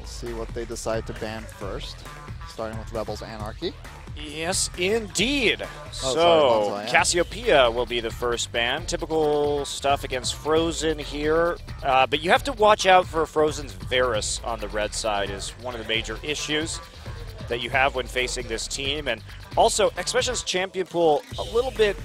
Let's see what they decide to ban first, starting with Rebels Anarchy. Yes, indeed. Sorry, So, Lonzo, yeah. Cassiopeia will be the first ban. Typical stuff against Frozen here. But you have to watch out for Frozen's Varus on the red side is one of the major issues that you have when facing this team. And also, Expression's champion pool a little bit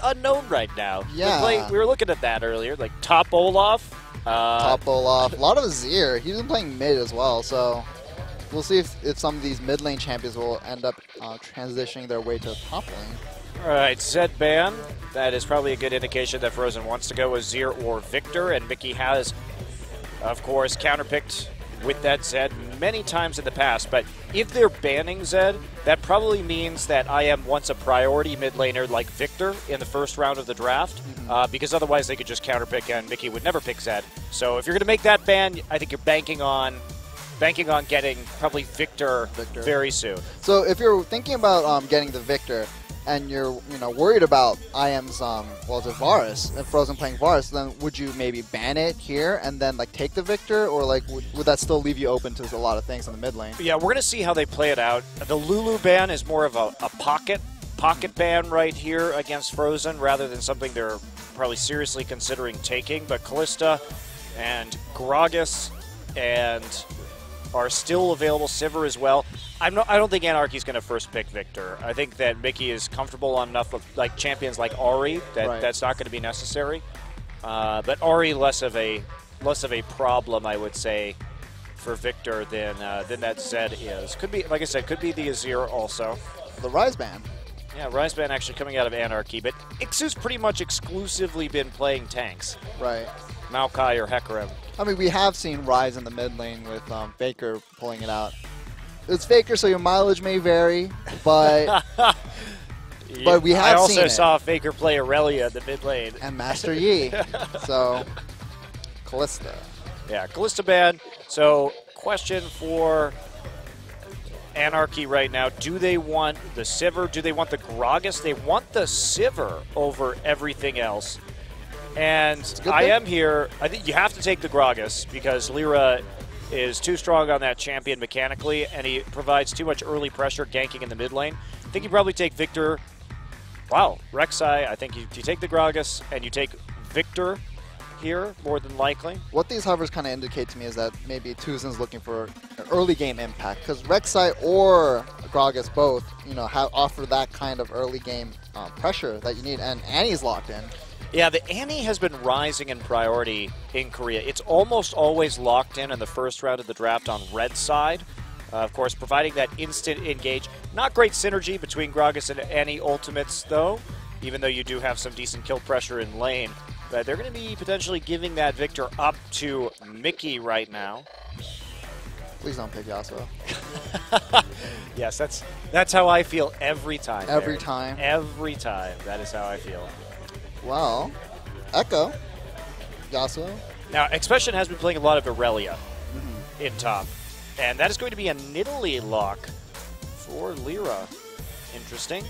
unknown right now. Yeah. We were looking at that earlier, like top Olaf. Top Olaf, a lot of Azir. He's been playing mid as well, so we'll see if some of these mid lane champions will end up transitioning their way to top lane. All right, Zed ban. That is probably a good indication that Frozen wants to go with Azir or Victor, and Mickey has, of course, counterpicked with that Zed many times in the past. But if they're banning Zed, that probably means that I am once a priority mid laner like Victor in the first round of the draft, because otherwise they could just counterpick and Mickey would never pick Zed. So if you're going to make that ban, I think you're banking on getting probably Victor very soon. So if you're thinking about getting the Victor, and you're worried about IM's Varus and Frozen playing Varus, then would you maybe ban it here and then take the Victor, or would that still leave you open to a lot of things in the mid lane? Yeah, we're gonna see how they play it out. The Lulu ban is more of a pocket ban right here against Frozen rather than something they're probably seriously considering taking. But Callista and Gragas and are still available. Sivir as well. I don't think Anarchy's going to first pick Victor. I think that Mickey is comfortable on enough with champions like Ahri that that's not going to be necessary. But Ahri less of a problem, I would say, for Victor than that Zed is. Could be, like I said, could be the Azir also. The Rise ban. Yeah, Rise ban actually coming out of Anarchy, but Ixu's pretty much exclusively been playing tanks. Right. Maokai or Hecarim. I mean, we have seen Rise in the mid lane with Faker pulling it out. It's Faker, so your mileage may vary, but but we have seen I also it. saw Faker play Aurelia in the mid lane. And Master Yi. So, Callista. Yeah, Callista ban. So, question for Anarchy right now. Do they want the Sivir? Do they want the Gragas? They want the Sivir over everything else. And I am here. I think you have to take the Gragas because Lyra is too strong on that champion mechanically, and he provides too much early pressure ganking in the mid lane. I think you probably take Victor. Wow, Rek'Sai. I think you take the Gragas and you take Victor here more than likely. What these hovers kind of indicate to me is that maybe Tuzin's looking for an early game impact, because Rek'Sai or Gragas both, offer that kind of early game pressure that you need, and Annie's locked in. Yeah, the Annie has been rising in priority in Korea. It's almost always locked in the first round of the draft on red side. Of course, providing that instant engage. Not great synergy between Gragas and Annie ultimates, though, even though you do have some decent kill pressure in lane. But they're going to be potentially giving that Victor up to Mickey right now. Please don't pick Yasuo. Yes, that's how I feel every time. Every time? Every time. That is how I feel. Well, Echo, Yasuo. Now, Expression has been playing a lot of Aurelia in top, and that is going to be a Nidalee lock for Lyra. Interesting.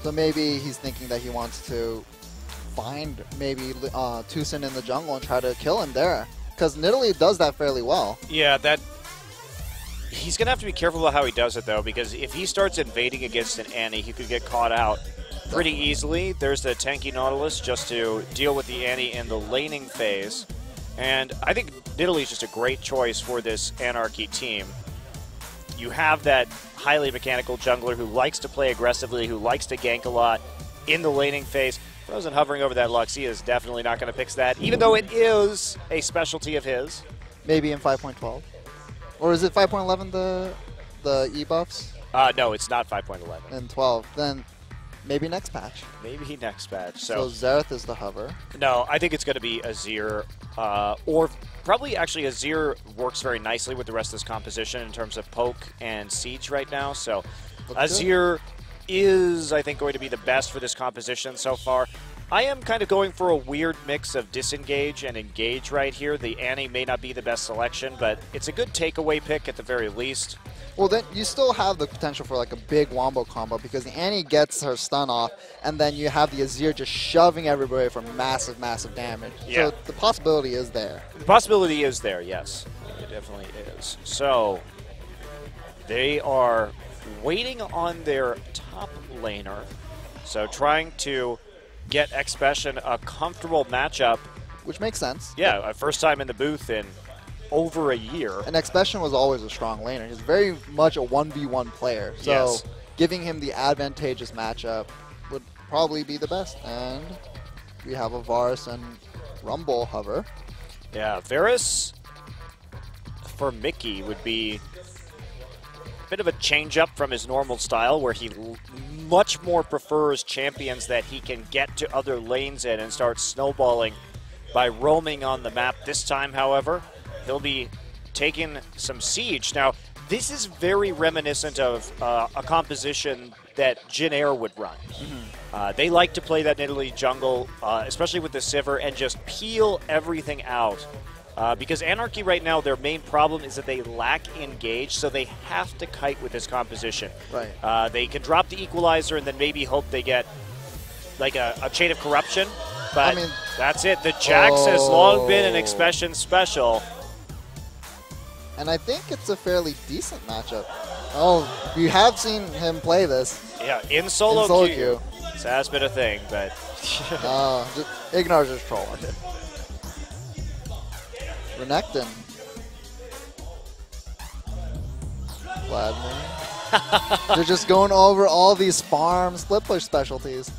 So maybe he's thinking that he wants to find maybe Tuzin in the jungle and try to kill him there, because Nidalee does that fairly well. Yeah, he's going to have to be careful about how he does it, though, because if he starts invading against an Annie, he could get caught out pretty easily. There's the tanky Nautilus just to deal with the Annie in the laning phase. And I think Nidalee is just a great choice for this Anarchy team. You have that highly mechanical jungler who likes to play aggressively, who likes to gank a lot in the laning phase. Frozen hovering over that Luxia is definitely not going to fix that, even though it is a specialty of his. Maybe in 5.12. Or is it 5.11 the e-buffs? No, it's not 5.11. And 12. Then maybe next patch. Maybe next patch. So Xerath is the hover. No, I think it's going to be Azir, or probably actually Azir works very nicely with the rest of this composition in terms of poke and siege right now. So Azir is, I think, going to be the best for this composition so far. I am kind of going for a weird mix of disengage and engage right here. The Annie may not be the best selection, but it's a good takeaway pick at the very least. Well, then you still have the potential for like a big wombo combo because the Annie gets her stun off, and then you have the Azir just shoving everybody for massive, massive damage. Yeah. So the possibility is there. The possibility is there, yes. It definitely is. So they are waiting on their top laner. So trying to get Expression a comfortable matchup. Which makes sense. Yeah, first time in the booth in over a year. And Expression was always a strong laner. He's very much a 1v1 player. So Yes. giving him the advantageous matchup would probably be the best. And we have a Varus and Rumble hover. Yeah, Varus for Mickey would be a bit of a change up from his normal style where he much more prefers champions that he can get to other lanes in and start snowballing by roaming on the map. This time, however, he'll be taking some siege. Now, this is very reminiscent of a composition that Jin Air would run. They like to play that Nidalee jungle, especially with the Sivir, and just peel everything out. Because Anarchy right now, their main problem is that they lack engage, so they have to kite with this composition. Right. They can drop the equalizer and then maybe hope they get like a chain of corruption, but I mean, that's it. The Jax has long been an Expression special. And I think it's a fairly decent matchup. Oh, you have seen him play this. Yeah, in solo, queue. queue. This has been a thing, but Just ignore just trolling. Renekton. Vladimir. They're just going over all these farm split push specialties.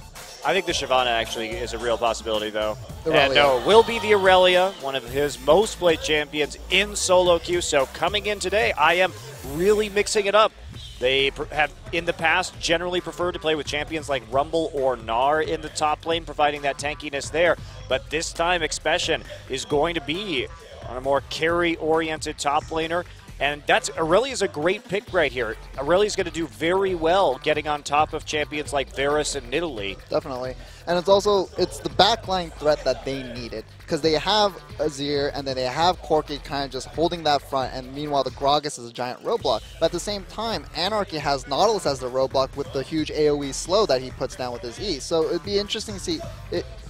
I think the Shyvana actually is a real possibility, though. Aurelia. And no, will be the Aurelia, one of his most played champions in solo queue. So coming in today, I am really mixing it up. They have, in the past, generally preferred to play with champions like Rumble or Gnar in the top lane, providing that tankiness there. But this time, Expression is going to be on a more carry-oriented top laner. And that's Aurelia's a great pick right here. Aurelia's going to do very well getting on top of champions like Varus and Nidalee. Definitely. And it's also, it's the backline threat that they needed. Because they have Azir, and then they have Corki kind of just holding that front, and meanwhile the Gragas is a giant roadblock. But at the same time, Anarchy has Nautilus as the roadblock with the huge AoE slow that he puts down with his E. So it'd be interesting to see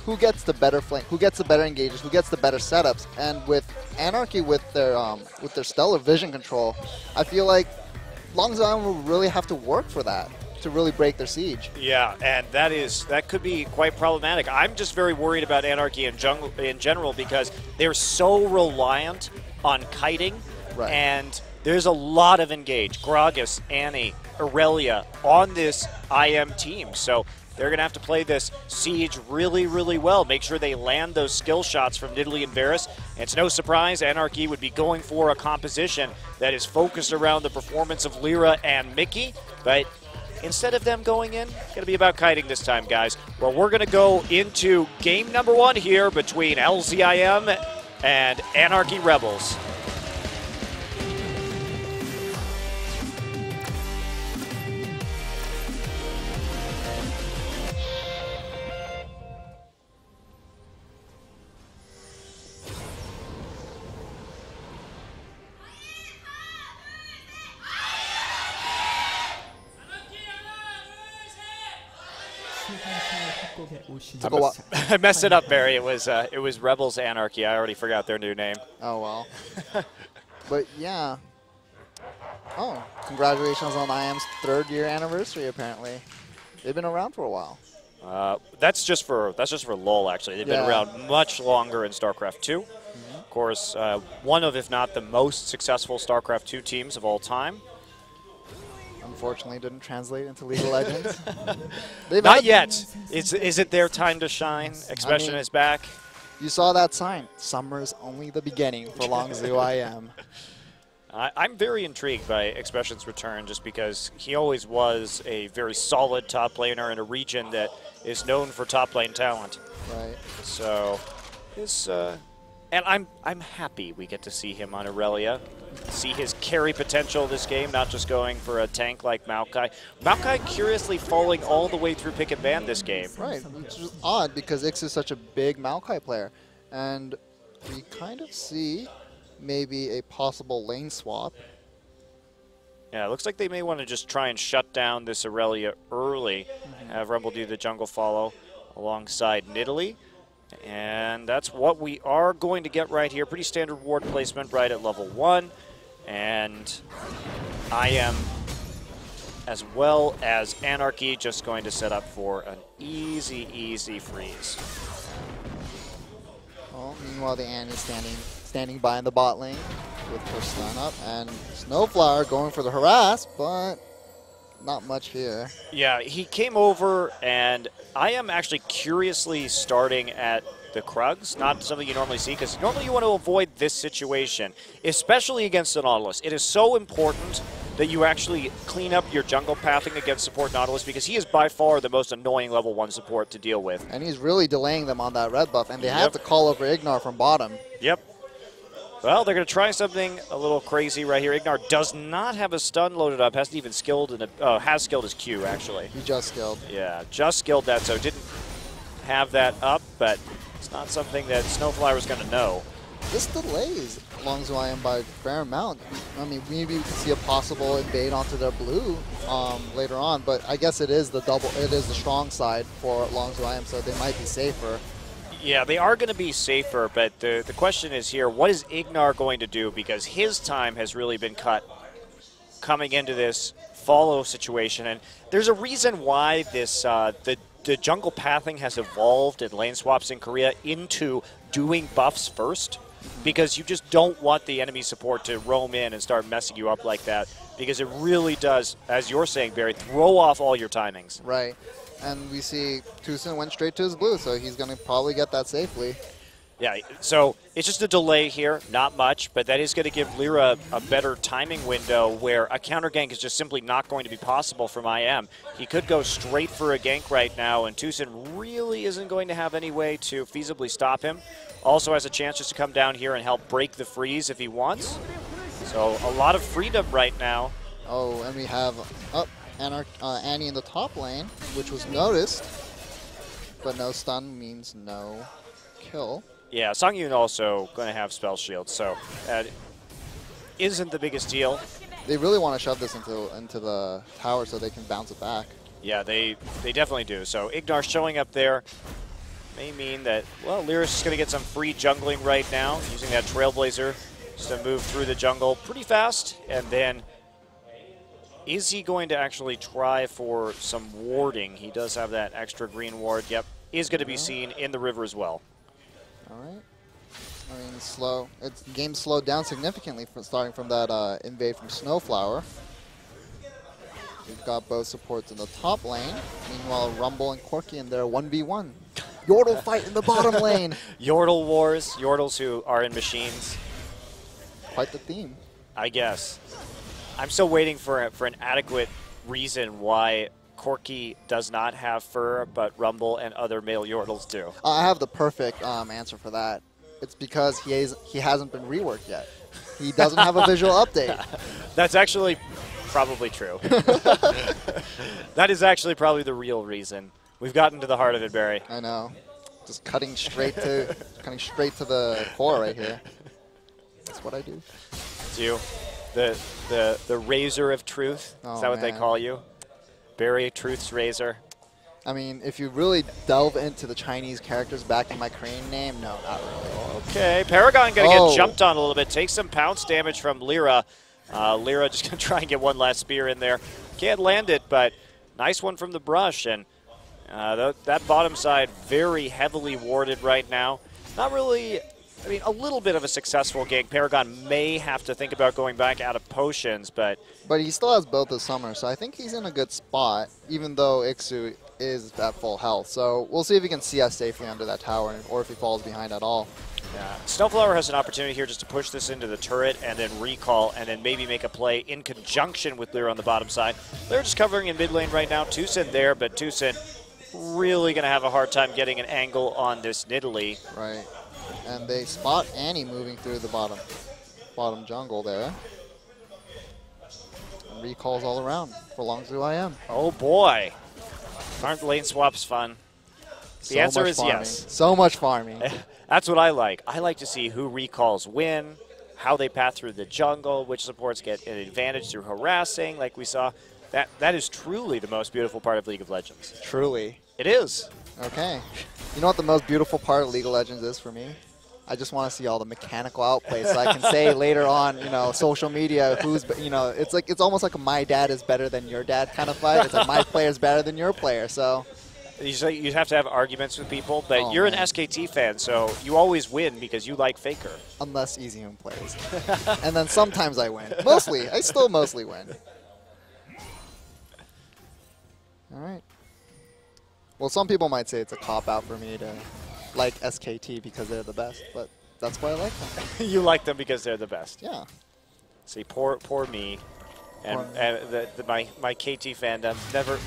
who gets the better flank, who gets the better engages, who gets the better setups. And with Anarchy with their stellar vision control, I feel like Long Zion will really have to work for that to really break their siege. Yeah, and that could be quite problematic. I'm just very worried about Anarchy in general because they're so reliant on kiting, Right. and there's a lot of engage. Gragas, Annie, Aurelia on this IM team, so they're going to have to play this siege really, really well. Make sure they land those skill shots from Nidalee and Varus. And it's no surprise Anarchy would be going for a composition that is focused around the performance of Lyra and Mickey. But instead of them going in, it's going to be about kiting this time, guys. Well, we're going to go into game number 1 here between LZIM and Anarchy Rebels. Took a while. I messed it up, Barry. It was Rebels Anarchy. I already forgot their new name. Oh, well. But, yeah. Oh, congratulations on IM's 3rd year anniversary, apparently. They've been around for a while. That's just for LoL, actually. They've been around much longer in StarCraft 2. Of course, one of, if not the most successful StarCraft 2 teams of all time. Unfortunately, didn't translate into League of Legends. Not yet. Is it their time to shine? Expression is back. You saw that sign. Summer's only the beginning for Longzhu IM. I'm very intrigued by Expression's return just because he always was a very solid top laner in a region that is known for top lane talent. Right. So, and I'm happy we get to see him on Aurelia, see his carry potential this game, not just going for a tank like Maokai. Maokai curiously falling all the way through pick and ban this game. Right, which is odd because Ix is such a big Maokai player. And we kind of see maybe a possible lane swap. Yeah, it looks like they may want to just try and shut down this Aurelia early. Have Rumble do the jungle follow alongside Nidalee. And that's what we are going to get right here. Pretty standard ward placement right at level 1. And I am, as well as Anarchy, just going to set up for an easy, easy freeze. Well, meanwhile, the Annie's standing by in the bot lane with her stun up, and Snowflower going for the harass, but not much here. Yeah, he came over, and I am actually curiously starting at the Krugs, not something you normally see, because normally you want to avoid this situation, especially against the Nautilus. It is so important that you actually clean up your jungle pathing against support Nautilus, because he is by far the most annoying level 1 support to deal with. And he's really delaying them on that red buff, and they have to call over Ignar from bottom. Yep. Well, they're going to try something a little crazy right here. Ignar does not have a stun loaded up, hasn't even skilled, has skilled his Q, actually. He just skilled. Yeah, just skilled that, so didn't have that up, but it's not something that Snowflower is going to know. This delays Longzhuan by a fair amount. I mean, maybe we could see a possible invade onto their blue later on, but I guess it is the strong side for Longzhuan, so they might be safer. Yeah, they are going to be safer, but the question is here, what is Ignar going to do? Because his time has really been cut coming into this follow situation, and there's a reason why this the jungle pathing has evolved in lane swaps in Korea into doing buffs first, because you just don't want the enemy support to roam in and start messing you up like that, because it really does, as you're saying, Barry, throw off all your timings. Right. And we see Tucson went straight to his blue, so he's going to probably get that safely. Yeah, so it's just a delay here, not much, but that is going to give Lyra a better timing window where a counter gank is just simply not going to be possible from IM. He could go straight for a gank right now, and Tucson really isn't going to have any way to feasibly stop him. Also has a chance just to come down here and help break the freeze if he wants. So a lot of freedom right now. Oh, and we have Annie in the top lane, which was noticed, but no stun means no kill. Yeah, Songyun also going to have spell shield, so that isn't the biggest deal. They really want to shove this into the tower so they can bounce it back. Yeah, they definitely do. So Ignar showing up there may mean that, well, Lyris is going to get some free jungling right now, using that Trailblazer just to move through the jungle pretty fast, and then is he going to actually try for some warding? He does have that extra green ward. Yep, is going to be seen in the river as well. All right. I mean, game slowed down significantly starting from that invade from Snowflower. We've got both supports in the top lane. Meanwhile, Rumble and Corki in their 1v1. Yordle fight in the bottom lane. Yordle wars, Yordles who are in machines. Quite the theme. I guess. I'm still waiting for an adequate reason why Corki does not have fur, but Rumble and other male Yordles do. I have the perfect answer for that. It's because he hasn't been reworked yet. He doesn't have a visual update. That's actually probably true. That is actually probably the real reason. We've gotten to the heart of it, Barry. I know. Just cutting straight to the core right here. That's what I do. It's you. The razor of truth. Oh, is that what they man. call you? Barry Truth's razor. I mean, if you really delve into the Chinese characters back in my crane name, no, not really. Okay, Paragon going to get jumped on a little bit. Takes some pounce damage from Lyra. Lyra just going to try and get one last spear in there. Can't land it, but nice one from the brush. And that bottom side very heavily warded right now. Not really, I mean, a little bit of a successful gank. Paragon may have to think about going back out of potions, but he still has both the summer, so I think he's in a good spot, even though Ixu is at full health. So we'll see if he can see us safely under that tower, or if he falls behind at all. yeah. Snowflower has an opportunity here just to push this into the turret and then recall and then maybe make a play in conjunction with Lyra on the bottom side. They're just covering in mid lane right now. Tucson there, but Tucson really going to have a hard time getting an angle on this Nidalee. Right. And they spot Annie moving through the bottom jungle there. And recalls all around for Longzhu IM. Oh boy. Aren't lane swaps fun? The answer is farming. yes. So much farming. That's what I like. I like to see who recalls win, how they path through the jungle, which supports get an advantage through harassing, like we saw. That is truly the most beautiful part of League of Legends. Truly. It is. Okay. You know what the most beautiful part of League of Legends is for me? I just want to see all the mechanical outplays so I can say later on, social media, it's almost like a my dad is better than your dad kind of fight. It's like my player is better than your player, so. You have to have arguments with people, but you're an SKT fan, so you always win because you like Faker. Unless EasyMoon plays. And then sometimes I win. Mostly. I still mostly win. All right. Well, some people might say it's a cop-out for me to like SKT because they're the best, but that's why I like them. You like them because they're the best. Yeah. See, poor me. And my KT fandom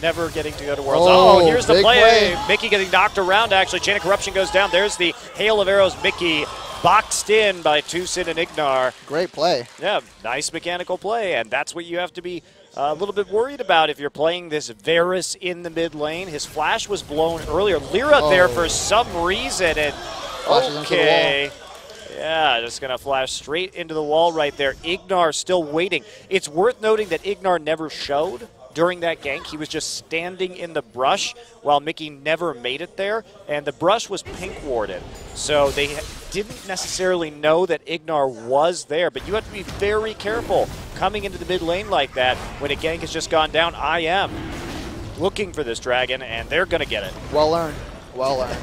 never getting to go to Worlds. Oh, here's the play. Mickey getting knocked around, actually. Chain of Corruption goes down. There's the hail of arrows. Mickey boxed in by Tucson and Ignar. Great play. Yeah, nice mechanical play, and that's what you have to be a little bit worried about if you're playing this Varus in the mid lane. His flash was blown earlier. Lyra there for some reason, and okay. Yeah, just going to flash straight into the wall right there. Ignar still waiting. It's worth noting that Ignar never showed during that gank. He was just standing in the brush while Mickey never made it there, and the brush was pink warded. So they didn't necessarily know that Ignar was there, but you have to be very careful coming into the mid lane like that when a gank has just gone down. I am looking for this dragon, and they're going to get it. Well earned. Well earned.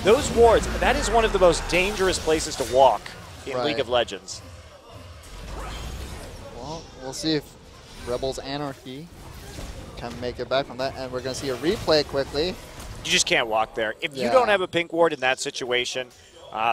Those wards, that is one of the most dangerous places to walk in League of Legends. Well, we'll see if Rebels Anarchy can make it back from that, and we're going to see a replay quickly. You just can't walk there. If you don't have a pink ward in that situation,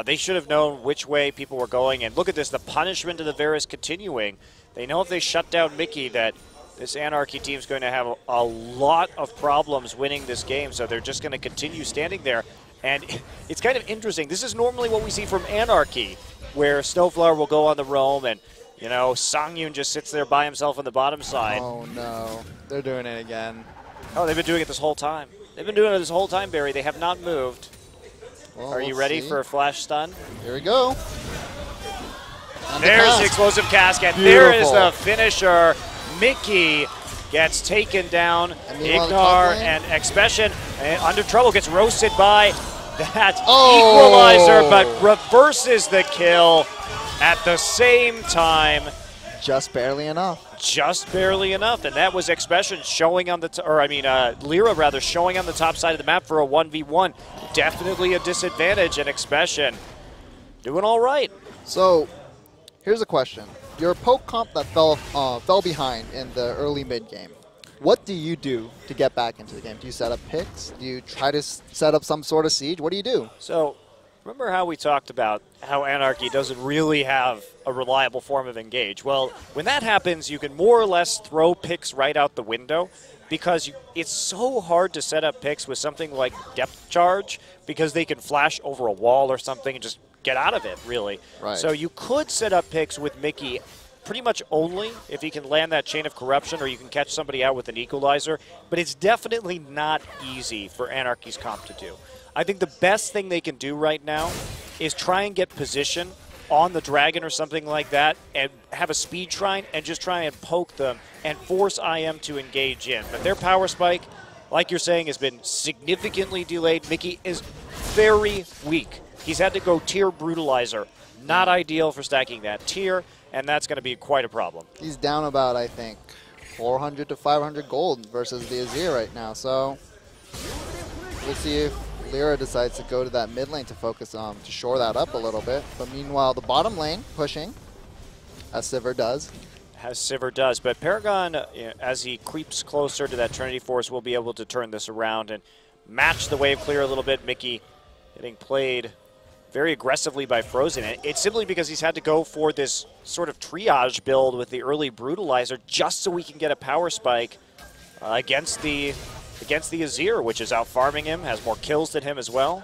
they should have known which way people were going. And look at this, the punishment of the Varus continuing. They know if they shut down Mickey that this Anarchy team is going to have a lot of problems winning this game, so they're just going to continue standing there. And it's kind of interesting. This is normally what we see from Anarchy, where Snowflower will go on the roam and, Songyun just sits there by himself on the bottom side. Oh, no. They're doing it again. Oh, they've been doing it this whole time. They've been doing it this whole time, Barry. They have not moved. Well, Are you ready for a flash stun? Here we go. There's the explosive cast, and there is the finisher. Mickey gets taken down. Ignar and Expression under trouble, gets roasted by that equalizer, but reverses the kill at the same time. Just barely enough. Just barely enough, and that was Expression showing on the, Lyra rather, showing on the top side of the map for a 1v1. Definitely a disadvantage, and Expression doing all right. So, here's a question. You're a poke comp that fell behind in the early mid game. What do you do to get back into the game? Do you set up picks? Do you try to set up some sort of siege? What do you do? So, remember how we talked about how Anarchy doesn't really have a reliable form of engage? Well, when that happens, you can more or less throw picks right out the window because it's so hard to set up picks with something like depth charge because they can flash over a wall or something and just get out of it, really. Right. So you could set up picks with Mickey pretty much only if he can land that Chain of Corruption or you can catch somebody out with an equalizer, but it's definitely not easy for Anarchy's comp to do. I think the best thing they can do right now is try and get position on the dragon or something like that and have a speed shrine and just try and poke them and force IM to engage in. But their power spike, like you're saying, has been significantly delayed. Mickey is very weak. He's had to go tier Brutalizer. Not ideal for stacking that tier, and that's going to be quite a problem. He's down about, I think, 400 to 500 gold versus the Azir right now. So we'll see if Lyra decides to go to that mid lane to focus to shore that up a little bit. But meanwhile, the bottom lane pushing, as Sivir does. But Paragon, as he creeps closer to that Trinity Force, will be able to turn this around and match the wave clear a little bit. Mickey getting played very aggressively by Frozen. And it's simply because he's had to go for this sort of triage build with the early Brutalizer just so we can get a power spike against the Azir, which is out farming him, has more kills than him as well.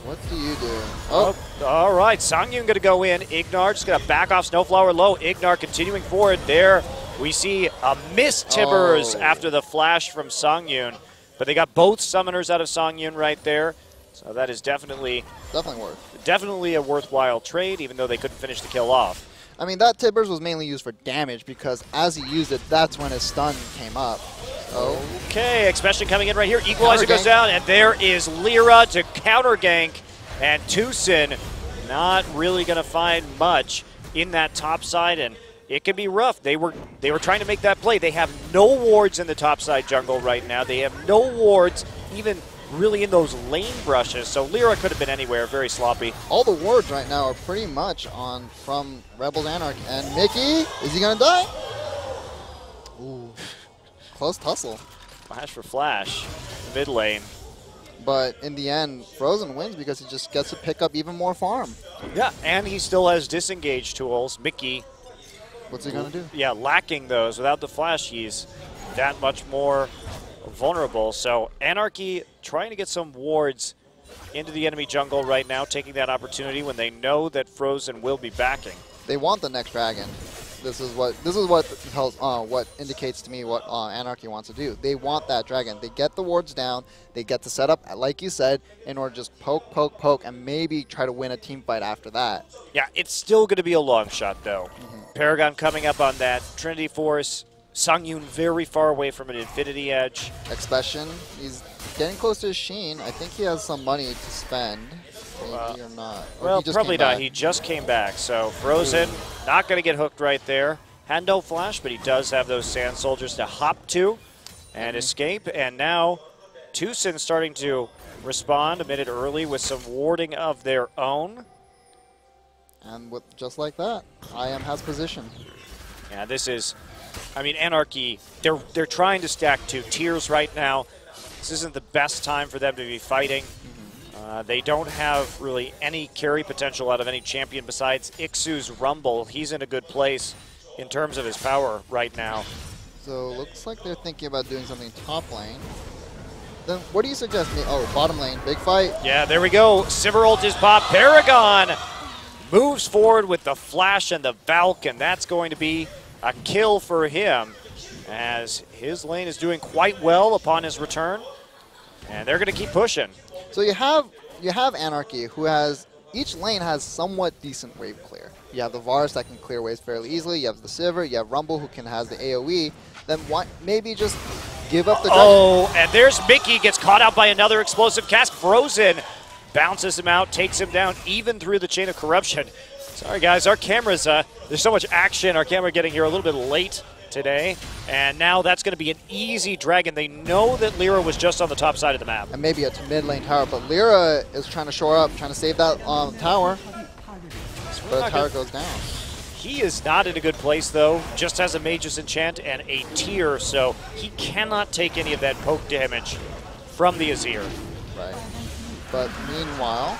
What do you do? Oh, all right. Songyun going to go in. Ignar just going to back off Snowflower low. Ignar continuing forward. There we see a miss Tibbers after the flash from Songyun. But they got both summoners out of Songyun right there. So So that is definitely worth. a worthwhile trade, even though they couldn't finish the kill off. I mean, that Tibbers was mainly used for damage because as he used it, that's when his stun came up. So. Okay, Expression coming in right here. Equalizer goes down, and there is Lyra to counter gank, and Tucson not really going to find much in that top side, and it can be rough. They were trying to make that play. They have no wards in the top side jungle right now. They have no wards even really in those lane brushes, so Lyra could have been anywhere. Very sloppy. All the wards right now are pretty much on from Rebels Anarchy. And Mickey, is he gonna die? Ooh, close tussle. Flash for Flash, mid lane. But in the end, Frozen wins because he just gets to pick up even more farm. Yeah, and he still has disengage tools. Mickey, what's he gonna do? Yeah, lacking those. Without the Flash, he's that much more vulnerable. So Anarchy trying to get some wards into the enemy jungle right now, taking that opportunity when they know that Frozen will be backing. They want the next dragon. This is what tells what indicates to me what Anarchy wants to do. They want that dragon. They get the wards down. They get to set up, like you said, in order to just poke, and maybe try to win a team fight after that. Yeah, it's still going to be a long shot though. Paragon coming up on that Trinity Force. Songyun very far away from an Infinity Edge. Expression, he's getting close to his Sheen. I think he has some money to spend. Maybe or not. Or well, probably not. He just came back. So Frozen, not going to get hooked right there. Had no Flash, but he does have those Sand Soldiers to hop to and escape. And now Tucson starting to respond a minute early with some warding of their own. And just like that, IM has position. Yeah, this is... I mean, Anarchy, they're trying to stack 2 tiers right now. This isn't the best time for them to be fighting. They don't have really any carry potential out of any champion besides Ixu's Rumble. He's in a good place in terms of his power right now. So looks like they're thinking about doing something top lane. Then what do you suggest me? Oh, bottom lane, big fight. Yeah, there we go. Sivir ult is popped. Paragon moves forward with the Flash and the Valk, and that's going to be a kill for him, as his lane is doing quite well upon his return, and they're going to keep pushing. So you have Anarchy, who has each lane has somewhat decent wave clear. You have the Varus that can clear waves fairly easily. You have the Sivir. You have Rumble who has the AOE. Then why maybe just give up the. Oh, and there's Mickey, gets caught out by another explosive cast. Frozen bounces him out, takes him down, even through the chain of corruption. Sorry guys, our cameras, there's so much action. Our camera getting here a little bit late today. And now that's going to be an easy dragon. They know that Lyra was just on the top side of the map. And maybe a mid lane tower, but Lyra is trying to shore up, trying to save that tower. But the tower goes down. He is not in a good place though, just has a Mage's Enchant and a tier, so he cannot take any of that poke damage from the Azir. Right. But meanwhile,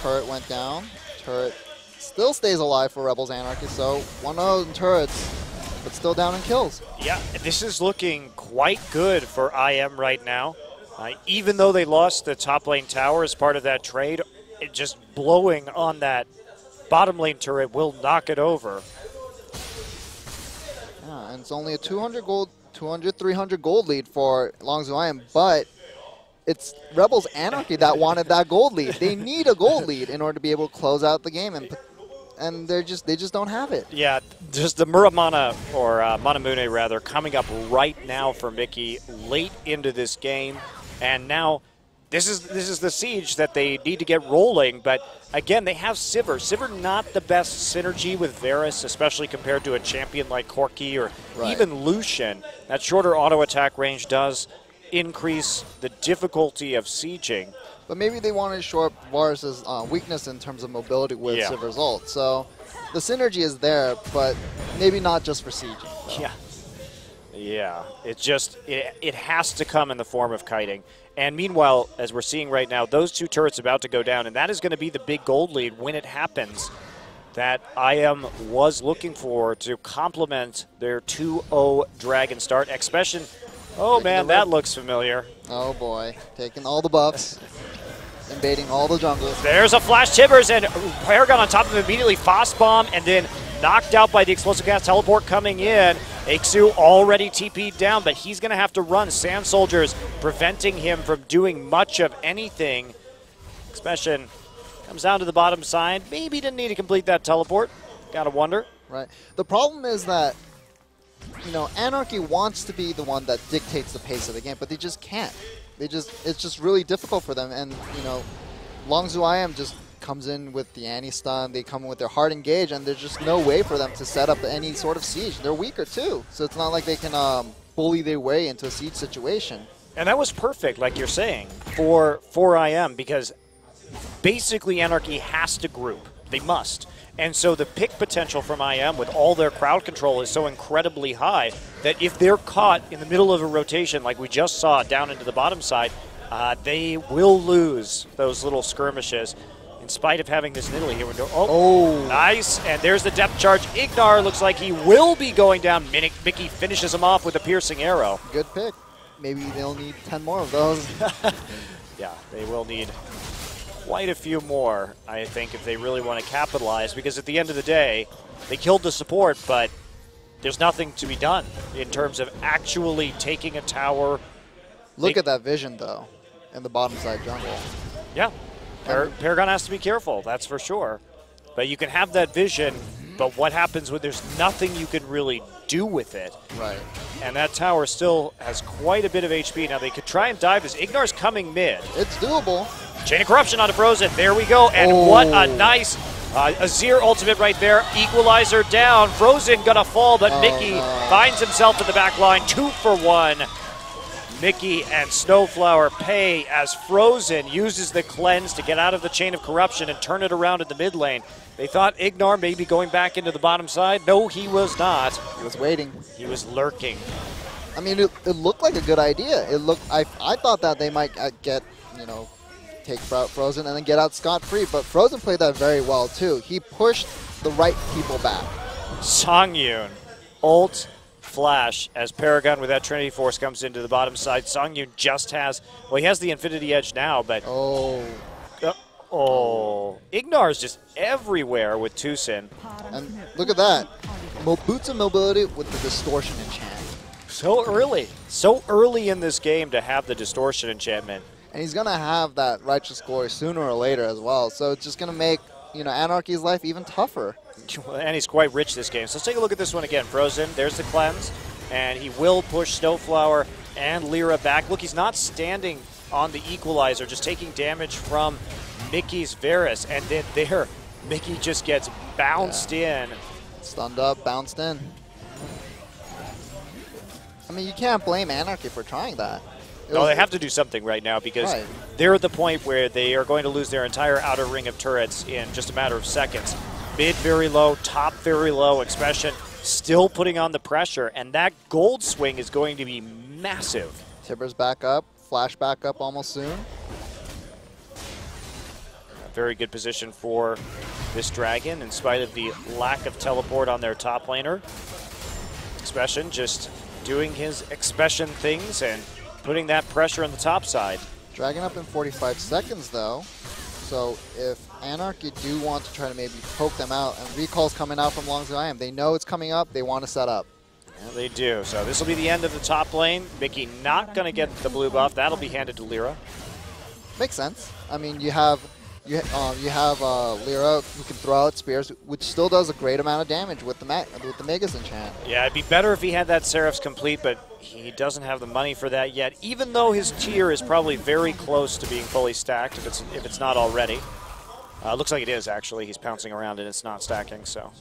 turret went down. Turret still stays alive for Rebels Anarchy, so 1-0 turrets, but still down in kills. Yeah, this is looking quite good for IM right now. Even though they lost the top lane tower as part of that trade, it just blowing on that bottom lane turret will knock it over. Yeah, and it's only a 300 gold lead for Longzhu IM, but it's Rebels Anarchy that wanted that gold lead. They need a gold lead in order to be able to close out the game, and they just don't have it. Yeah, just the Muramana, or Manamune rather, coming up right now for Mickey late into this game, and now this is the siege that they need to get rolling. But again, they have Sivir. Sivir not the best synergy with Varus, especially compared to a champion like Corki or even Lucian. That shorter auto attack range does increase the difficulty of sieging. But maybe they want to shore up Varus' weakness in terms of mobility with Sivir's ult. So the synergy is there, but maybe not just for sieging. So. Yeah. It's just, it has to come in the form of kiting. And meanwhile, as we're seeing right now, those 2 turrets about to go down, and that is going to be the big gold lead when it happens that IM was looking for to complement their 2-0 dragon start. Expression, oh man, that looks familiar. Oh boy, taking all the buffs. Invading all the jungles. There's a Flash Tibbers, and Paragon on top of him immediately. Fast Bomb, and then knocked out by the explosive gas teleport coming in. Ixu already TP'd down, but he's going to have to run. Sand Soldiers preventing him from doing much of anything. Expression comes down to the bottom side. Maybe didn't need to complete that teleport. Gotta wonder. Right. The problem is that, you know, Anarchy wants to be the one that dictates the pace of the game, but they just can't. It's just really difficult for them. And, you know, Longzhu IM just comes in with the anti-stun, they come in with their hard engage, and there's just no way for them to set up any sort of siege. They're weaker too, so it's not like they can bully their way into a siege situation. And that was perfect, like you're saying, for IM, because basically Anarchy has to group. They must. And so the pick potential from IM with all their crowd control is so incredibly high that if they're caught in the middle of a rotation like we just saw down into the bottom side, they will lose those little skirmishes in spite of having this Nidalee here. Oh, nice. And there's the depth charge. Ignar looks like he will be going down. Mickey finishes him off with a piercing arrow. Good pick. Maybe they'll need 10 more of those. Yeah, they will need quite a few more, I think, if they really want to capitalize, because at the end of the day, they killed the support, but there's nothing to be done in terms of actually taking a tower. Look at that vision, though, in the bottom side jungle. Yeah, Paragon has to be careful, that's for sure. But you can have that vision, but what happens when there's nothing you can really do with it? Right. And that tower still has quite a bit of HP. Now, they could try and dive this. Ignar's coming mid. It's doable. Chain of Corruption onto Frozen. There we go. And what a nice Azir ultimate right there. Equalizer down. Frozen gonna fall, but Mickey finds himself in the back line. 2 for 1. Mickey and Snowflower pay as Frozen uses the cleanse to get out of the Chain of Corruption and turn it around in the mid lane. They thought Ignar may be going back into the bottom side. No, he was not. He was waiting. He was lurking. I mean, it looked like a good idea. It looked. I thought that they might get, you know, take Frozen and then get out scot-free, but Frozen played that very well too. He pushed the right people back. Songyun, ult, flash, as Paragon with that Trinity Force comes into the bottom side. Songyun just has, well, he has the Infinity Edge now, but... Ignar's just everywhere with Tucson. And look at that. Boots of mobility with the distortion enchant. So early in this game to have the distortion enchantment. And he's going to have that Righteous Glory sooner or later as well. So it's just going to make, you know, Anarchy's life even tougher. And he's quite rich this game. So let's take a look at this one again. Frozen, there's the cleanse. And he will push Snowflower and Lyra back. Look, he's not standing on the equalizer, just taking damage from Mickey's Varus. And then there, Mickey just gets bounced in. Stunned up, bounced in. I mean, you can't blame Anarchy for trying that. No, they have to do something right now because they're at the point where they are going to lose their entire outer ring of turrets in just a matter of seconds. Mid very low, top very low, Expression still putting on the pressure, and that gold swing is going to be massive. Tibbers back up, flash back up almost soon. A very good position for this Dragon in spite of the lack of teleport on their top laner. Expression just doing his Expression things and putting that pressure on the top side. Dragon up in 45 seconds, though. So if Anarchy do want to try to maybe poke them out, and recall's coming out from Longzhu IM, they know it's coming up, they want to set up. Yeah, they do. So this will be the end of the top lane. Mickey not going to get the blue buff. That'll be handed to Lyra. Makes sense. I mean, you have Lyra who can throw out spears, which still does a great amount of damage with the Magus enchant. Yeah, it'd be better if he had that Seraph's complete, but he doesn't have the money for that yet, even though his tier is probably very close to being fully stacked if it's not already. Looks like it is, actually. He's pouncing around and it's not stacking, so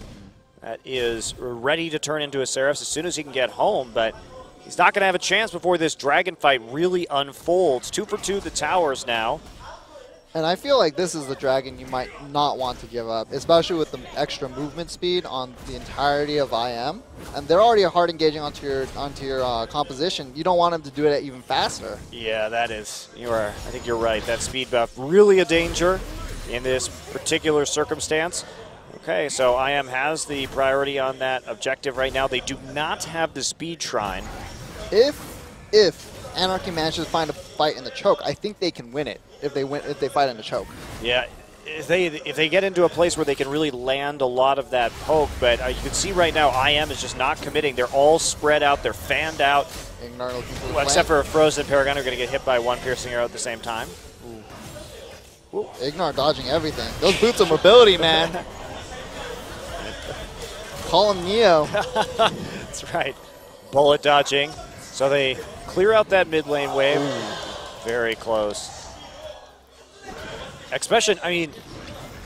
that is ready to turn into a Seraph's as soon as he can get home, but he's not going to have a chance before this Dragon fight really unfolds. 2 for 2 the towers now. And I feel like this is the Dragon you might not want to give up, especially with the extra movement speed on the entirety of IM. And they're already hard engaging onto your composition. You don't want them to do it even faster. Yeah, that is. I think you're right. That speed buff really a danger in this particular circumstance. Okay, so IM has the priority on that objective right now. They do not have the speed shrine. If Anarchy manages to find a fight in the choke, I think they can win it if they fight in the choke. Yeah, if they get into a place where they can really land a lot of that poke, but you can see right now IM is just not committing. They're all spread out. They're fanned out. Well, except for Frozen, Paragon are going to get hit by one piercing arrow at the same time. Ooh. Ooh, Ignar dodging everything. Those boots of mobility, man. Call him Neo. That's right. Bullet dodging. So they clear out that mid lane wave. Ooh. Very close. Expression, I mean,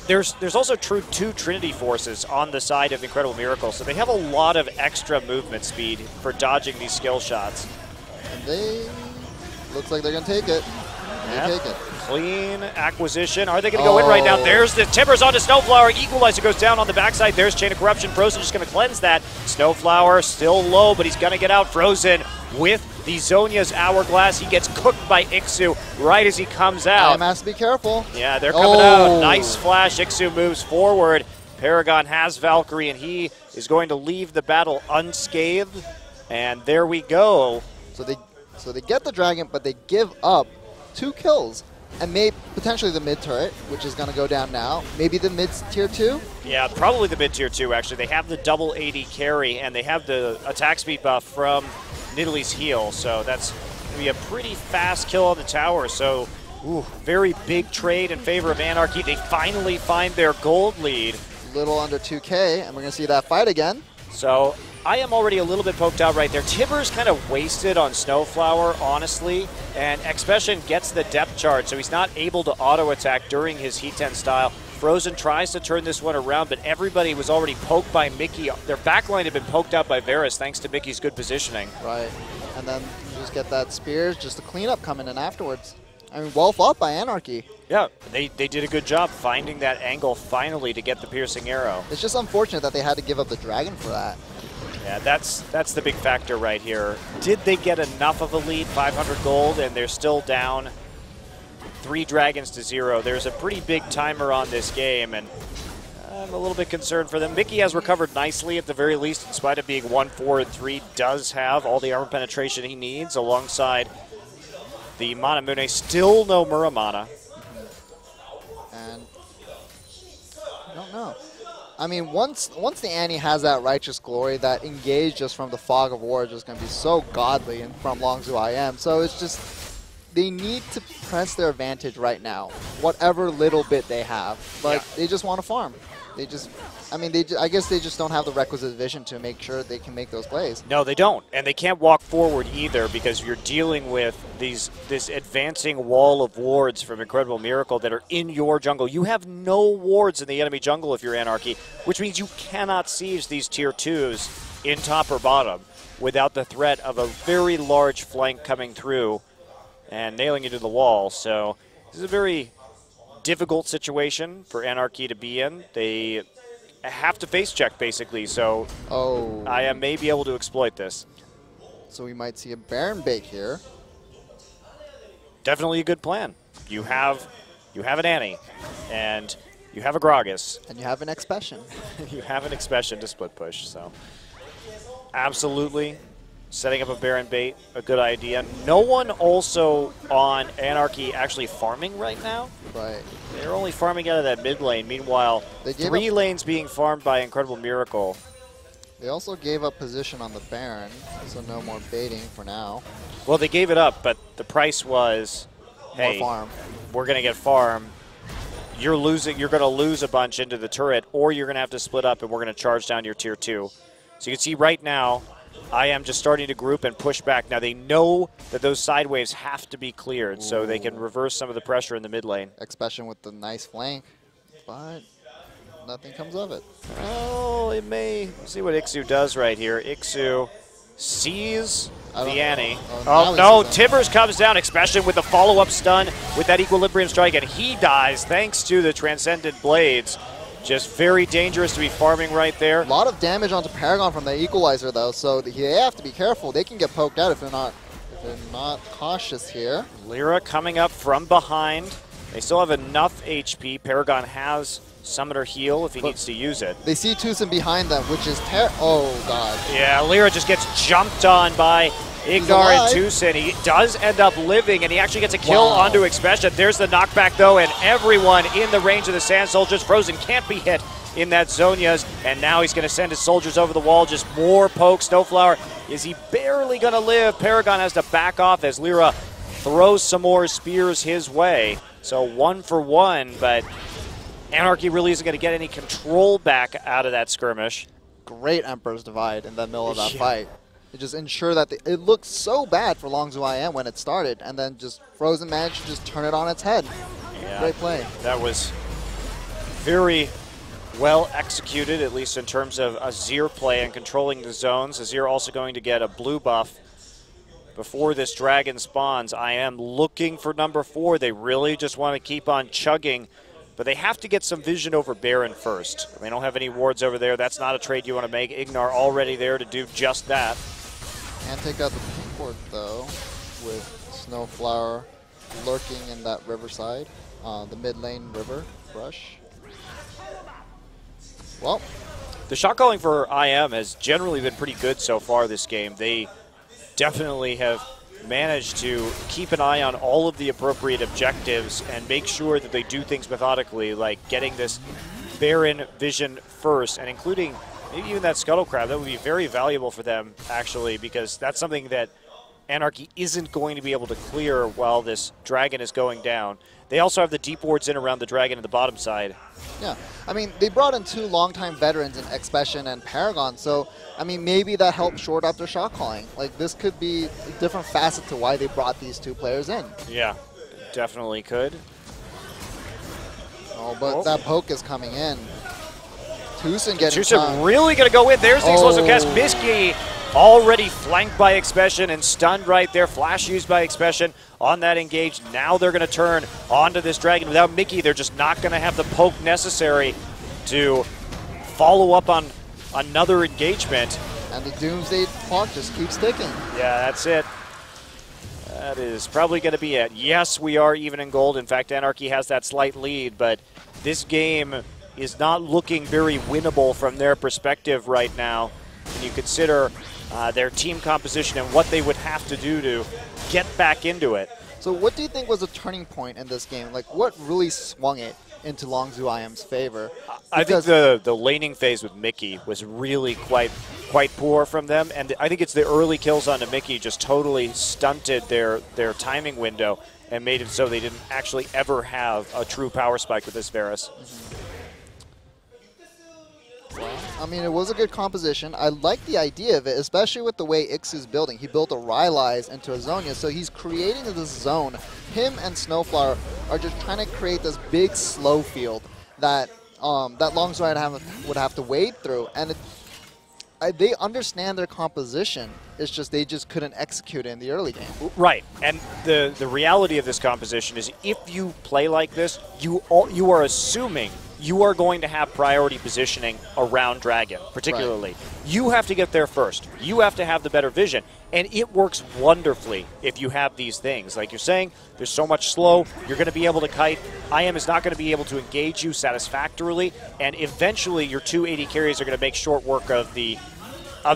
there's also two Trinity forces on the side of Incredible Miracle, so they have a lot of extra movement speed for dodging these skill shots. And they looks like they're going to take it. They take it. Clean acquisition. Are they going to go in right now? There's the Timbers onto Snowflower. Equalizer goes down on the backside. There's Chain of Corruption. Frozen just going to cleanse that. Snowflower still low, but he's going to get out. Frozen with the Zhonya's Hourglass. He gets cooked by Ixu right as he comes out. Time has to be careful. Yeah, they're coming out. Nice flash. Ixu moves forward. Paragon has Valkyrie, and he is going to leave the battle unscathed. And there we go. So they get the dragon, but they give up 2 kills. And maybe potentially the mid turret, which is going to go down now. Maybe the mid tier 2? Yeah, probably the mid tier 2, actually. They have the double 80 carry, and they have the attack speed buff from Nidalee's heal. So that's going to be a pretty fast kill on the tower. So, very big trade in favor of Anarchy. They finally find their gold lead. Little under 2K, and we're going to see that fight again. So I am already a little bit poked out right there. Tibbers kind of wasted on Snowflower, honestly, and Expression gets the depth charge, so he's not able to auto-attack during his Heat 10 style. Frozen tries to turn this one around, but everybody was already poked by Mickey. Their backline had been poked out by Varus thanks to Mickey's good positioning. Right, and then you just get that Spears, just a cleanup coming in afterwards. I mean, well fought by Anarchy. Yeah, they did a good job finding that angle finally to get the piercing arrow. It's just unfortunate that they had to give up the dragon for that. Yeah, that's the big factor right here. Did they get enough of a lead, 500 gold, and they're still down 3 dragons to 0. There's a pretty big timer on this game, and I'm a little bit concerned for them. Mickey has recovered nicely at the very least, in spite of being 1-4-3, does have all the armor penetration he needs alongside the Manamune. Still no Muramana. And I don't know. I mean, once the Annie has that Righteous Glory, that engage just from the Fog of War is just going to be so godly and from Longzhu IM. So it's just, they need to press their advantage right now, whatever little bit they have. But they just want to farm. They just, I mean, I guess they just don't have the requisite vision to make sure they can make those plays. No, they don't. And they can't walk forward either because you're dealing with this advancing wall of wards from Incredible Miracle that are in your jungle. You have no wards in the enemy jungle if you're Anarchy, which means you cannot siege these tier 2s in top or bottom without the threat of a very large flank coming through and nailing you to the wall. So this is a very difficult situation for Anarchy to be in. They have to face check, basically, so I may be able to exploit this. So we might see a Baron bait here. Definitely a good plan. You have an Annie, and you have a Gragas. And you have an Expression. You have an Expression to split push, so absolutely. Setting up a Baron bait, a good idea. No one also on Anarchy actually farming right now. Right. They're only farming out of that mid lane. Meanwhile, 3 lanes being farmed by Incredible Miracle. They also gave up position on the Baron, so no more baiting for now. Well, they gave it up, but the price was, hey, more farm. We're going to get farm. You're going to lose a bunch into the turret, or you're going to have to split up, and we're going to charge down your tier 2. So you can see right now, I am just starting to group and push back. Now they know that those side waves have to be cleared, so they can reverse some of the pressure in the mid lane. Expression with the nice flank, but nothing comes of it. Oh, it may. Let's see what Ixu does right here. Ixu sees the Annie. Oh, no, Tibbers comes down. Expression with the follow-up stun with that Equilibrium Strike, and he dies thanks to the Transcendent Blades. Just very dangerous to be farming right there. A lot of damage onto Paragon from the Equalizer, though, so they have to be careful. They can get poked out if they're not cautious here. Lyra coming up from behind. They still have enough HP. Paragon has Summoner Heal if he needs to use it. They see Tucson behind them, which is oh, God. Yeah, Lyra just gets jumped on by Ignar and Tucson. He does end up living, and he actually gets a kill onto Expression. There's the knockback, though, and everyone in the range of the Sand Soldiers. Frozen can't be hit in that Zhonya's, and now he's going to send his soldiers over the wall. Just more poke. Snowflower, is he barely going to live? Paragon has to back off as Lyra throws some more spears his way. So 1 for 1, but Anarchy really isn't going to get any control back out of that skirmish. Great Emperor's Divide in the middle of that fight. It just ensured that it looked so bad for Longzhu IM when it started, and then just Frozen managed to just turn it on its head. Yeah, great play. That was very well executed, at least in terms of Azir play and controlling the zones. Azir also going to get a blue buff before this dragon spawns. I am looking for number 4. They really just want to keep on chugging, but they have to get some vision over Baron first. They don't have any wards over there. That's not a trade you want to make. Ignar already there to do just that. And take out the port though, with Snowflower lurking in that riverside, the mid lane river brush. Well, the shot calling for IM has generally been pretty good so far this game. They definitely have managed to keep an eye on all of the appropriate objectives and make sure that they do things methodically, like getting this Baron vision first, and including maybe even that Scuttle Crab. That would be very valuable for them, actually, because that's something that Anarchy isn't going to be able to clear while this dragon is going down. They also have the deep wards in around the dragon in the bottom side. Yeah, I mean, they brought in 2 longtime veterans in Expedition and Paragon, so, I mean, maybe that helped short up their shot calling. Like, this could be a different facet to why they brought these 2 players in. Yeah, definitely could. Oh, but that poke is coming in. Tucson getting Tucson really going to go in. There's the explosive cast. Miski already flanked by Expedition and stunned right there. Flash used by Expedition on that engage. Now they're going to turn onto this dragon. Without Mickey, they're just not going to have the poke necessary to follow up on another engagement. And the Doomsday clock just keeps ticking. Yeah, that's it. That is probably going to be it. Yes, we are even in gold. In fact, Anarchy has that slight lead, but this game is not looking very winnable from their perspective right now. When you consider their team composition and what they would have to do to get back into it. So what do you think was a turning point in this game? Like, what really swung it into Longzhu IM's favor? I think the laning phase with Mickey was really quite poor from them, and I think it's the early kills onto Mickey just totally stunted their timing window and made it so they didn't actually ever have a true power spike with this Varus. Well, I mean, it was a good composition. I like the idea of it, especially with the way Ixu's building. He built a Rylai's into a Zhonya, so he's creating this zone. Him and Snowflower are just trying to create this big slow field that that Longzhu would have to wade through. And they understand their composition. It's just they just couldn't execute it in the early game. Right, and the reality of this composition is if you play like this, you are assuming you are going to have priority positioning around Dragon, particularly. Right. You have to get there first. You have to have the better vision, and it works wonderfully if you have these things. Like you're saying, there's so much slow, you're going to be able to kite. IM is not going to be able to engage you satisfactorily, and eventually your 2 AD carries are going to make short work of the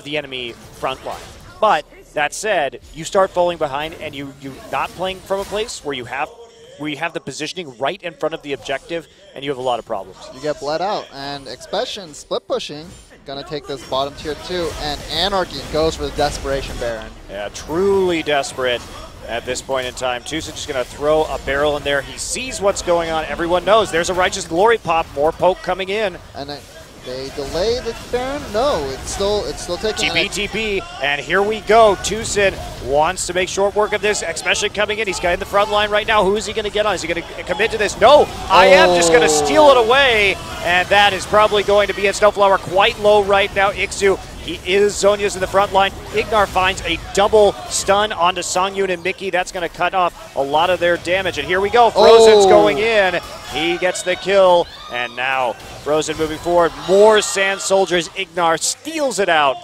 enemy front line. But that said, you start falling behind and you not playing from a place where you have the positioning right in front of the objective, and you have a lot of problems. You get bled out, and Expedition split pushing, gonna take this bottom tier 2, and Anarchy goes for the Desperation Baron. Yeah, truly desperate at this point in time. Tucson just gonna throw a barrel in there. He sees what's going on. Everyone knows there's a Righteous Glory pop, more poke coming in. And they delay the Baron? No, it's still taking TP, and here we go. Tucson wants to make short work of this, especially coming in. He's got in the front line right now. Who is he going to get on? Is he going to commit to this? No, I am just going to steal it away, and that is probably going to be a Snowflower quite low right now. Ixu, he is Zhonya's in the front line. Ignar finds a double stun onto Songyun and Mickey. That's going to cut off a lot of their damage, and here we go. Frozen's going in. He gets the kill, and now Frozen moving forward. More Sand Soldiers. Ignar steals it out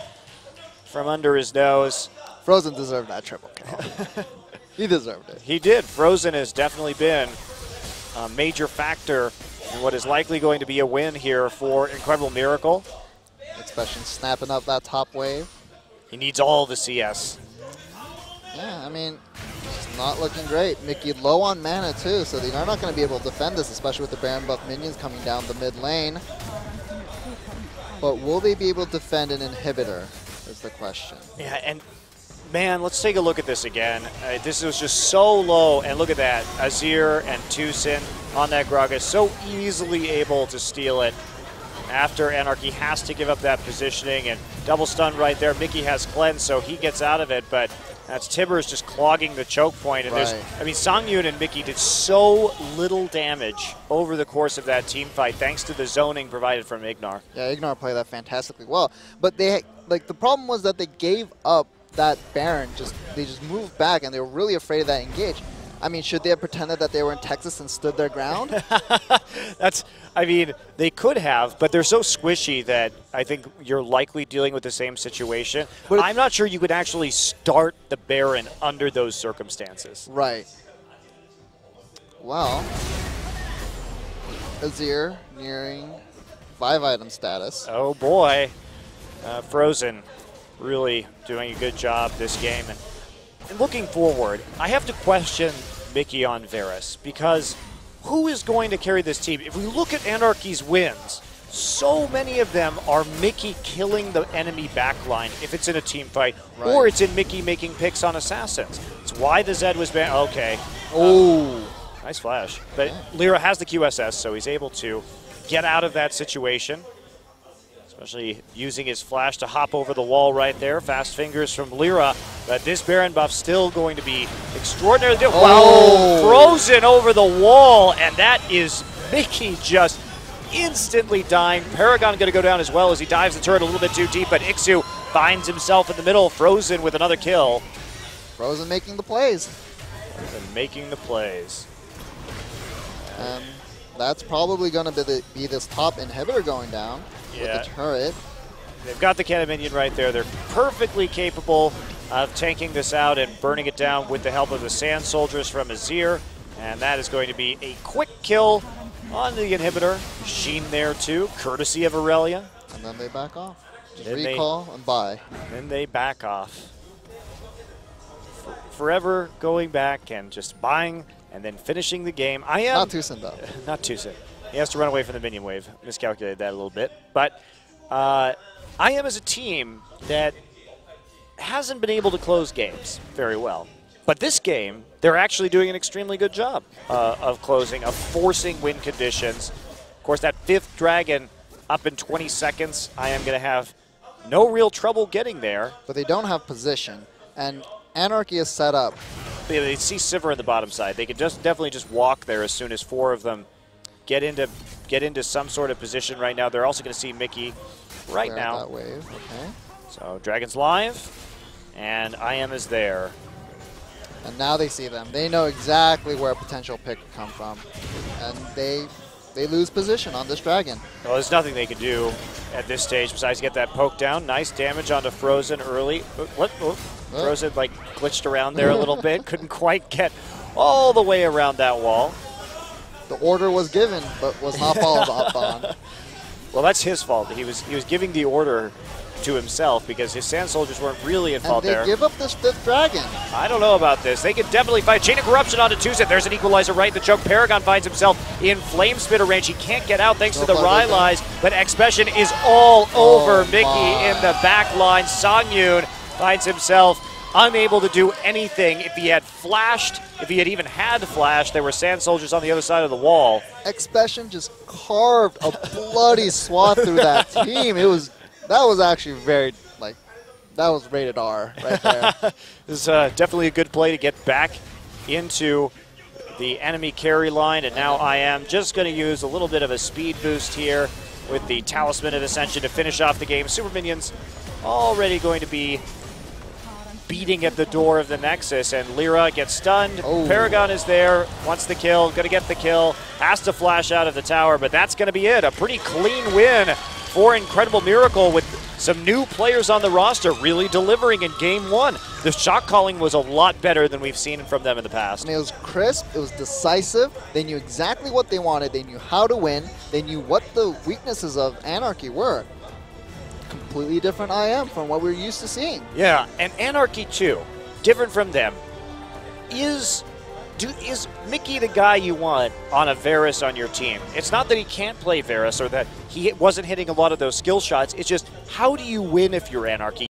from under his nose. Frozen deserved that triple kill. He deserved it. He did. Frozen has definitely been a major factor in what is likely going to be a win here for Incredible Miracle. Expedition snapping up that top wave. He needs all the CS. Yeah, I mean, it's not looking great. Mickey low on mana too, so they're not going to be able to defend this, especially with the Baron buff minions coming down the mid lane. But will they be able to defend an inhibitor is the question. Yeah, and Man, let's take a look at this again. This was just so low, and look at that. Azir and Tucson on that Gragas, so easily able to steal it after Anarchy has to give up that positioning, and double stun right there. Mickey has cleanse, so he gets out of it, but that's Tibbers just clogging the choke point. And there's, I mean, Songyun and Mickey did so little damage over the course of that team fight, thanks to the zoning provided from Ignar. Yeah, Ignar played that fantastically well, but they the problem was that they gave up that Baron. They just moved back, and they were really afraid of that engage. I mean, should they have pretended that they were in Texas and stood their ground? I mean, they could have, but they're so squishy that I think you're likely dealing with the same situation. But I'm not sure you could actually start the Baron under those circumstances. Right. Well, Azir nearing 5-item status. Oh boy. Frozen really doing a good job this game. And looking forward, I have to question Mickey on Varus, because who is going to carry this team? If we look at Anarchy's wins, so many of them are Mickey killing the enemy backline if it's in a team fight, or it's in Mickey making picks on assassins. It's why the Zed was banned. Okay. Oh. Nice flash. But Lyra has the QSS, so he's able to get out of that situation, especially using his flash to hop over the wall right there. Fast fingers from Lyra, but this Baron buff still going to be extraordinarily difficult. Wow, Frozen over the wall, and that is Mickey just instantly dying. Paragon going to go down as well as he dives the turret a little bit too deep, but Ixu finds himself in the middle. Frozen with another kill. Frozen making the plays. Frozen making the plays. And that's probably going to be this top inhibitor going down. Yeah. With the turret. They've got the cannon minion right there. They're perfectly capable of tanking this out and burning it down with the help of the Sand Soldiers from Azir. And that is going to be a quick kill on the inhibitor. Sheen there too, courtesy of Aurelia. And then they back off. Just recall and buy. Then they back off. Forever going back and just buying and then finishing the game. I am not Tucson though. Not Tucson. He has to run away from the minion wave. Miscalculated that a little bit. But I am as a team that hasn't been able to close games very well. But this game, they're actually doing an extremely good job of closing, of forcing win conditions. Of course, that 5th dragon up in 20 seconds, I am going to have no real trouble getting there. But they don't have position, and Anarchy is set up. They see Sivir on the bottom side. They could definitely just walk there as soon as 4 of them get into some sort of position right now. They're also going to see Mickey right now. That wave. Okay. So Dragon's live, and IM is there. And now they see them. They know exactly where a potential pick could come from, and they lose position on this dragon. Well, there's nothing they can do at this stage besides get that poke down. Nice damage onto Frozen early. What? Oh. Frozen like glitched around there a little bit. Couldn't quite get all the way around that wall. The order was given, but was not followed up on. Well, that's his fault. He was giving the order to himself because his Sand Soldiers weren't really in fault there. And they give up this 5th dragon. I don't know about this. They could definitely fight. Chain of Corruption onto Tucson. There's an equalizer right in the choke. Paragon finds himself in Flame Spitter range. He can't get out thanks to the Rylai's, but Expedition is all over Mickey in the back line. Songyun finds himself unable to do anything. If he had flashed, if he had even had flashed, there were Sand Soldiers on the other side of the wall. Expedition just carved a bloody swath through that team. That was actually very, that was rated R right there. This is definitely a good play to get back into the enemy carry line, and now I am just going to use a little bit of a speed boost here with the Talisman of Ascension to finish off the game. Super Minions already going to be beating at the door of the Nexus, and Lyra gets stunned. Oh. Paragon is there, wants the kill, going to get the kill, has to flash out of the tower, but that's going to be it. A pretty clean win for Incredible Miracle with some new players on the roster really delivering in Game 1. The shot calling was a lot better than we've seen from them in the past. And it was crisp, it was decisive, they knew exactly what they wanted, they knew how to win, they knew what the weaknesses of Anarchy were. Completely different IM from what we're used to seeing. Yeah, and Anarchy too, different from them. Is Mickey the guy you want on a Varus on your team? It's not that he can't play Varus or that he wasn't hitting a lot of those skill shots. It's just, how do you win if you're Anarchy?